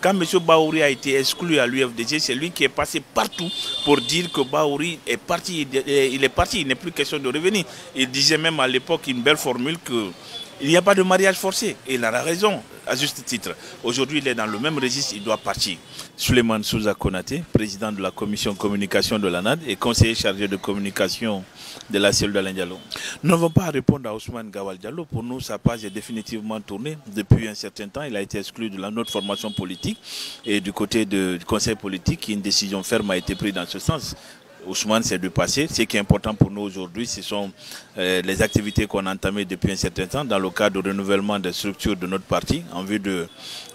Quand M. Bahouri a été exclu à l'UFDG, c'est lui qui est passé partout pour dire que Bahouri est parti. Il est parti, il n'est plus question de revenir. Il disait même à l'époque une belle formule qu'il n'y a pas de mariage forcé. Et il a raison, à juste titre. Aujourd'hui, il est dans le même registre, il doit partir. Souleymane Souza Konaté, président de la commission communication de l'ANAD et conseiller chargé de communication de la cellule d'Alain Diallo. Nous n'avons pas à répondre à Ousmane Gawal Diallo. Pour nous, sa page est définitivement tournée. Depuis un certain temps, il a été exclu de notre formation politique et du côté du conseil politique, une décision ferme a été prise dans ce sens. Ousmane s'est du passé. Ce qui est important pour nous aujourd'hui, ce sont les activités qu'on a entamées depuis un certain temps dans le cadre du renouvellement des structures de notre parti en vue de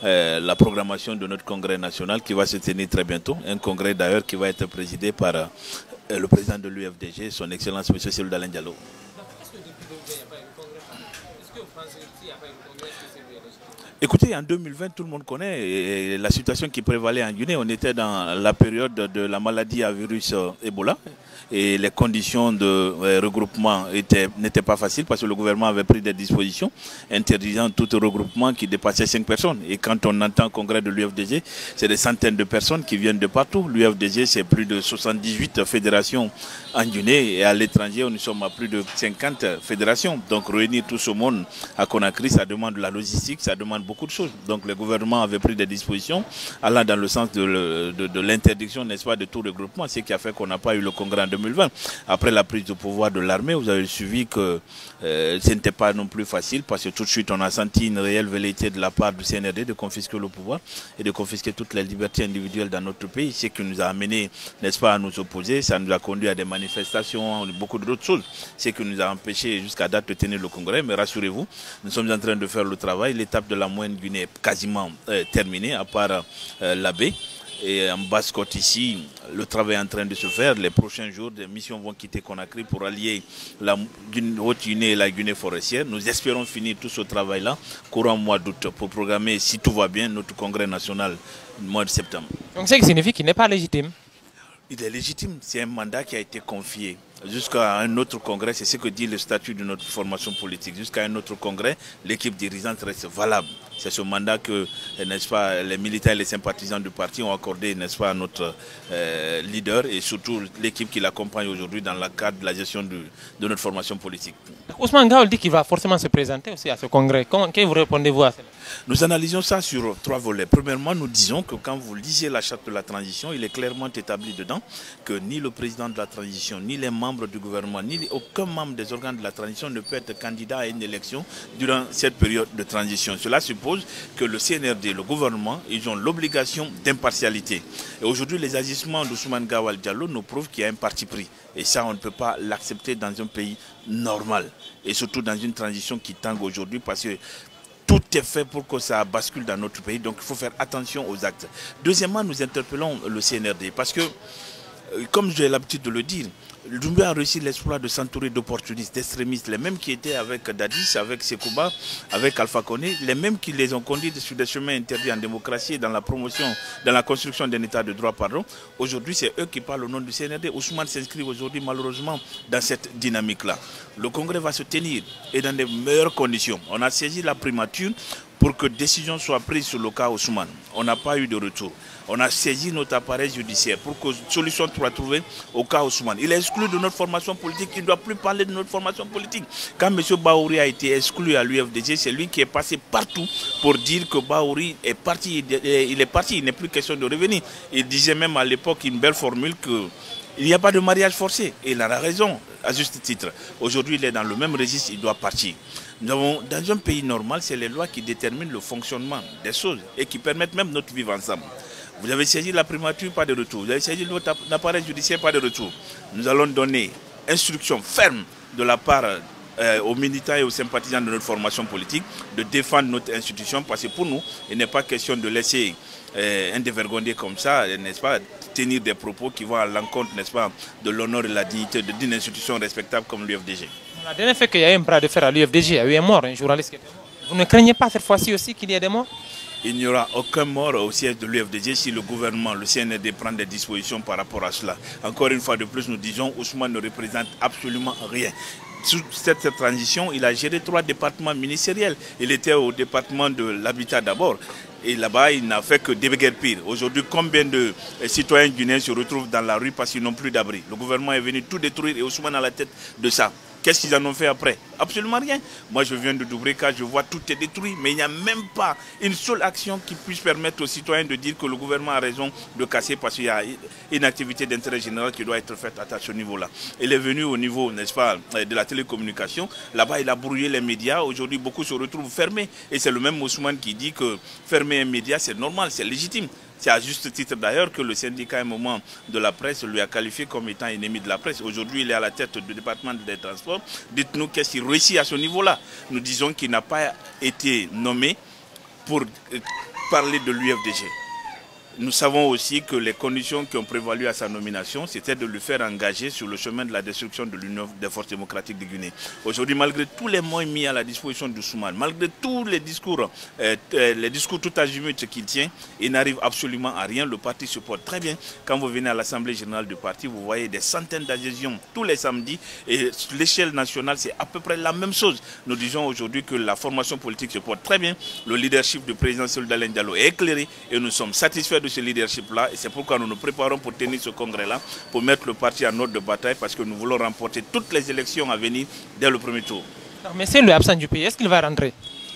la programmation de notre congrès national qui va se tenir très bientôt. Un congrès d'ailleurs qui va être présidé par le président de l'UFDG, son Excellence M. Cellou Dalein Diallo. Écoutez, en 2020, tout le monde connaît la situation qui prévalait en Guinée. On était dans la période de la maladie à virus Ebola et les conditions de regroupement n'étaient pas faciles parce que le gouvernement avait pris des dispositions interdisant tout regroupement qui dépassait 5 personnes. Et quand on entend le congrès de l'UFDG, c'est des centaines de personnes qui viennent de partout. L'UFDG, c'est plus de 78 fédérations en Guinée et à l'étranger, nous sommes à plus de 50 fédérations. Donc réunir tout ce monde à Conakry, ça demande de la logistique, ça demande beaucoup de choses. Donc le gouvernement avait pris des dispositions allant dans le sens de l'interdiction, n'est-ce pas, de tout regroupement, ce qui a fait qu'on n'a pas eu le congrès en 2020. Après la prise de pouvoir de l'armée, vous avez suivi que ce n'était pas non plus facile parce que tout de suite on a senti une réelle velléité de la part du CNRD de confisquer le pouvoir et de confisquer toutes les libertés individuelles dans notre pays, ce qui nous a amené, n'est-ce pas, à nous opposer. Ça nous a conduit à des manifestations, beaucoup d'autres choses, ce qui nous a empêché jusqu'à date de tenir le congrès. Mais rassurez-vous, nous sommes en train de faire le travail. L'étape de la moyenne Guinée est quasiment terminée, à part la baie. Et en Basse-Côte ici, le travail est en train de se faire. Les prochains jours, des missions vont quitter Conakry pour allier la Haute-Guinée et la Guinée forestière. Nous espérons finir tout ce travail-là courant mois d'août pour programmer, si tout va bien, notre congrès national du mois de septembre. Donc ce qui signifie qu'il n'est pas légitime? Il est légitime, c'est un mandat qui a été confié jusqu'à un autre congrès, c'est ce que dit le statut de notre formation politique. Jusqu'à un autre congrès, l'équipe dirigeante reste valable. C'est ce mandat que, n'est-ce pas, les militants et les sympathisants du parti ont accordé, n'est-ce pas, à notre leader et surtout l'équipe qui l'accompagne aujourd'hui dans le cadre de la gestion de notre formation politique. Ousmane Gawal dit qu'il va forcément se présenter aussi à ce congrès. Qu'est-ce que vous répondez-vous à cela? Nous analysons ça sur 3 volets. Premièrement, nous disons que quand vous lisez la charte de la transition, il est clairement établi dedans que ni le président de la transition, ni les membres du gouvernement, ni aucun membre des organes de la transition ne peut être candidat à une élection durant cette période de transition. Cela suppose que le CNRD, le gouvernement, ils ont l'obligation d'impartialité. Et aujourd'hui, les agissements d'Ousmane Gawal Diallo nous prouvent qu'il y a un parti pris. Et ça, on ne peut pas l'accepter dans un pays normal. Et surtout dans une transition qui tangue aujourd'hui parce que tout est fait pour que ça bascule dans notre pays, donc il faut faire attention aux actes. Deuxièmement, nous interpellons le CNRD parce que, comme j'ai l'habitude de le dire, Doumbouya a réussi l'exploit de s'entourer d'opportunistes, d'extrémistes, les mêmes qui étaient avec Dadis, avec Sekouba, avec Alpha Koné, les mêmes qui les ont conduits sur des chemins interdits en démocratie et dans la promotion, dans la construction d'un état de droit, pardon. Aujourd'hui, c'est eux qui parlent au nom du CNRD. Ousmane s'inscrit aujourd'hui malheureusement dans cette dynamique-là. Le congrès va se tenir et dans de meilleures conditions. On a saisi la primature pour que décision soit prise sur le cas Ousmane. On n'a pas eu de retour. On a saisi notre appareil judiciaire pour que solution soit trouvée au cas Ousmane. Il est exclu de notre formation politique, il ne doit plus parler de notre formation politique. Quand M. Bahouri a été exclu à l'UFDG, c'est lui qui est passé partout pour dire que Bahouri est parti. Il est parti, il n'est plus question de revenir. Il disait même à l'époque une belle formule que il n'y a pas de mariage forcé. Et il a raison, à juste titre. Aujourd'hui, il est dans le même registre, il doit partir. Dans un pays normal, c'est les lois qui déterminent le fonctionnement des choses et qui permettent même notre vivre ensemble. Vous avez saisi la primature, pas de retour. Vous avez saisi votre appareil judiciaire, pas de retour. Nous allons donner instruction ferme de la part aux militants et aux sympathisants de notre formation politique de défendre notre institution parce que pour nous, il n'est pas question de laisser un dévergondé comme ça, n'est-ce pas, tenir des propos qui vont à l'encontre, n'est-ce pas, de l'honneur et de la dignité d'une institution respectable comme l'UFDG. La dernière fois qu'il y a eu un bras de fer à l'UFDG, il y a eu un mort, un journaliste qui était mort. Vous ne craignez pas cette fois-ci aussi qu'il y ait des morts? Il n'y aura aucun mort au siège de l'UFDG si le gouvernement, le CNRD prend des dispositions par rapport à cela. Encore une fois de plus, nous disons Ousmane ne représente absolument rien. Sous cette transition, il a géré 3 départements ministériels. Il était au département de l'habitat d'abord. Et là-bas, il n'a fait que déguerpir. Aujourd'hui, combien de citoyens guinéens se retrouvent dans la rue parce qu'ils n'ont plus d'abri? Le gouvernement est venu tout détruire et Ousmane à la tête de ça. Qu'est-ce qu'ils en ont fait après? Absolument rien. Moi, je viens de Doubrika, je vois tout est détruit, mais il n'y a même pas une seule action qui puisse permettre aux citoyens de dire que le gouvernement a raison de casser parce qu'il y a une activité d'intérêt général qui doit être faite à ce niveau-là. Il est venu au niveau, n'est-ce pas, de la télécommunication. Là-bas, il a brouillé les médias. Aujourd'hui, beaucoup se retrouvent fermés. Et c'est le même Ousmane qui dit que fermer un média, c'est normal, c'est légitime. C'est à juste titre d'ailleurs que le syndicat, à un moment de la presse, lui a qualifié comme étant ennemi de la presse. Aujourd'hui, il est à la tête du département des transports. Dites-nous qu'est-ce qu'il réussit à ce niveau-là. Nous disons qu'il n'a pas été nommé pour parler de l'UFDG. Nous savons aussi que les conditions qui ont prévalu à sa nomination, c'était de le faire engager sur le chemin de la destruction de l'Union des forces démocratiques de Guinée. Aujourd'hui, malgré tous les moyens mis à la disposition d'Ousmane, malgré tous les discours tout azimuts qu'il tient, il n'arrive absolument à rien. Le parti se porte très bien. Quand vous venez à l'Assemblée générale du parti, vous voyez des centaines d'adhésions tous les samedis. Et sur l'échelle nationale, c'est à peu près la même chose. Nous disons aujourd'hui que la formation politique se porte très bien. Le leadership du président Cellou Dalein Diallo est éclairé et nous sommes satisfaits de ce leadership-là, et c'est pourquoi nous nous préparons pour tenir ce congrès-là, pour mettre le parti en ordre de bataille, parce que nous voulons remporter toutes les élections à venir dès le premier tour. Mais c'est le absent du pays, est-ce qu'il va rentrer?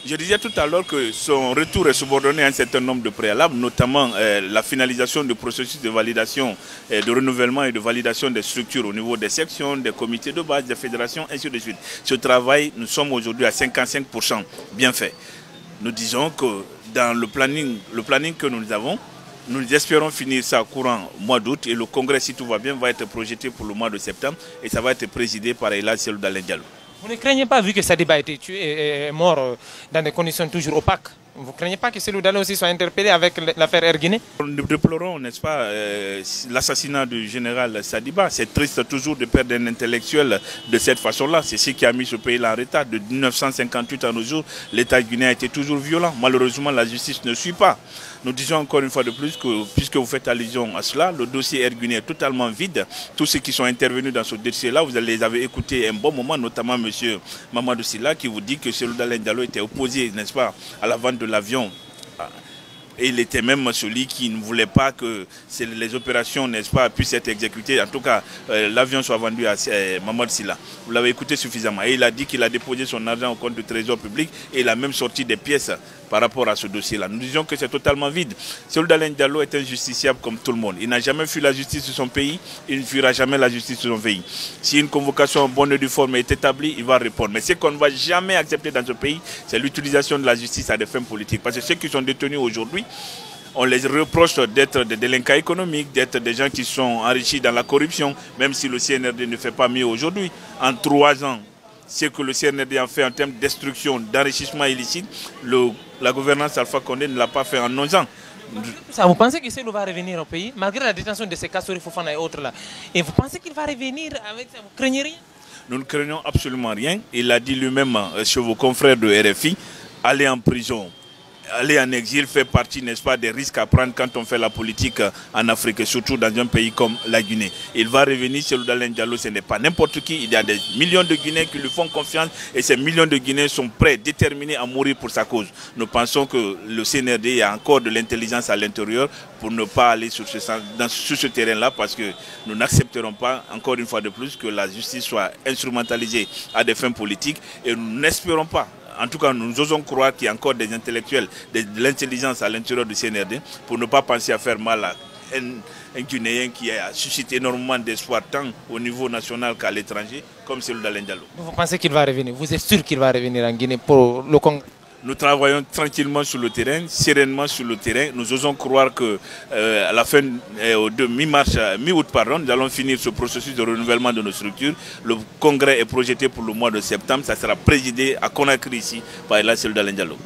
Je disais tout à l'heure que son retour est subordonné à un certain nombre de préalables, notamment la finalisation du processus de validation, de renouvellement et de validation des structures au niveau des sections, des comités de base, des fédérations, ainsi de suite. Ce travail, nous sommes aujourd'hui à 55% bien fait. Nous disons que dans le planning que nous avons, nous espérons finir ça courant mois d'août et le congrès, si tout va bien, va être projeté pour le mois de septembre et ça va être présidé par Elhadji Cellou Dalein Diallo. Vous ne craignez pas, vu que Sadiba a été tué et est mort dans des conditions toujours opaques, vous ne craignez pas que Cellou Dalein aussi soit interpellé avec l'affaire Air Guinée? Nous déplorons, n'est-ce pas, l'assassinat du général Sadiba. C'est triste toujours de perdre un intellectuel de cette façon-là. C'est ce qui a mis ce pays-là en retard. De 1958 à nos jours, l'État guinéen a été toujours violent. Malheureusement, la justice ne suit pas. Nous disons encore une fois de plus que, puisque vous faites allusion à cela, le dossier Air Guinée est totalement vide. Tous ceux qui sont intervenus dans ce dossier-là, vous les avez écoutés un bon moment, notamment M. Mamadou Sylla, qui vous dit que Cellou Dalein Diallo était opposé, n'est-ce pas, à la vente de l'avion. Et il était même celui qui ne voulait pas que les opérations, n'est-ce pas, puissent être exécutées. En tout cas, l'avion soit vendu à Mamadou Sylla. Vous l'avez écouté suffisamment. Et il a dit qu'il a déposé son argent au compte du Trésor public et il a même sorti des pièces par rapport à ce dossier-là. Nous disons que c'est totalement vide. Cellou Dalein Diallo est un justiciable comme tout le monde. Il n'a jamais fui la justice de son pays, il ne fuira jamais la justice de son pays. Si une convocation en bonne et due forme est établie, il va répondre. Mais ce qu'on ne va jamais accepter dans ce pays, c'est l'utilisation de la justice à des fins politiques. Parce que ceux qui sont détenus aujourd'hui, on les reproche d'être des délinquants économiques, d'être des gens qui sont enrichis dans la corruption, même si le CNRD ne fait pas mieux aujourd'hui. En 3 ans, ce que le CNRD a fait en termes de destruction, d'enrichissement illicite, la gouvernance Alpha Condé ne l'a pas fait en 11 ans. Vous pensez que Cellou va revenir au pays, malgré la détention de ces Kassori Fofana et autres là? Et vous pensez qu'il va revenir avec ça? Vous craignez rien? Nous ne craignons absolument rien. Il a dit lui-même chez vos confrères de RFI, aller en prison, aller en exil fait partie, n'est-ce pas, des risques à prendre quand on fait la politique en Afrique, et surtout dans un pays comme la Guinée. Il va revenir, Cellou Dalein Diallo, ce n'est pas n'importe qui. Il y a des millions de Guinéens qui lui font confiance et ces millions de Guinéens sont prêts, déterminés à mourir pour sa cause. Nous pensons que le CNRD a encore de l'intelligence à l'intérieur pour ne pas aller sur ce terrain-là, parce que nous n'accepterons pas, encore une fois de plus, que la justice soit instrumentalisée à des fins politiques et nous n'espérons pas. En tout cas, nous osons croire qu'il y a encore des intellectuels, de l'intelligence à l'intérieur du CNRD pour ne pas penser à faire mal à un Guinéen qui a suscité énormément d'espoir tant au niveau national qu'à l'étranger, comme Cellou Dalein Diallo. Vous pensez qu'il va revenir? Vous êtes sûr qu'il va revenir en Guinée pour le Congrès? Nous travaillons tranquillement sur le terrain, sereinement sur le terrain. Nous osons croire qu'à la fin de mi-août, nous allons finir ce processus de renouvellement de nos structures. Le congrès est projeté pour le mois de septembre. Ça sera présidé à Conakry ici par Elhadji Cellou Dalein Diallo.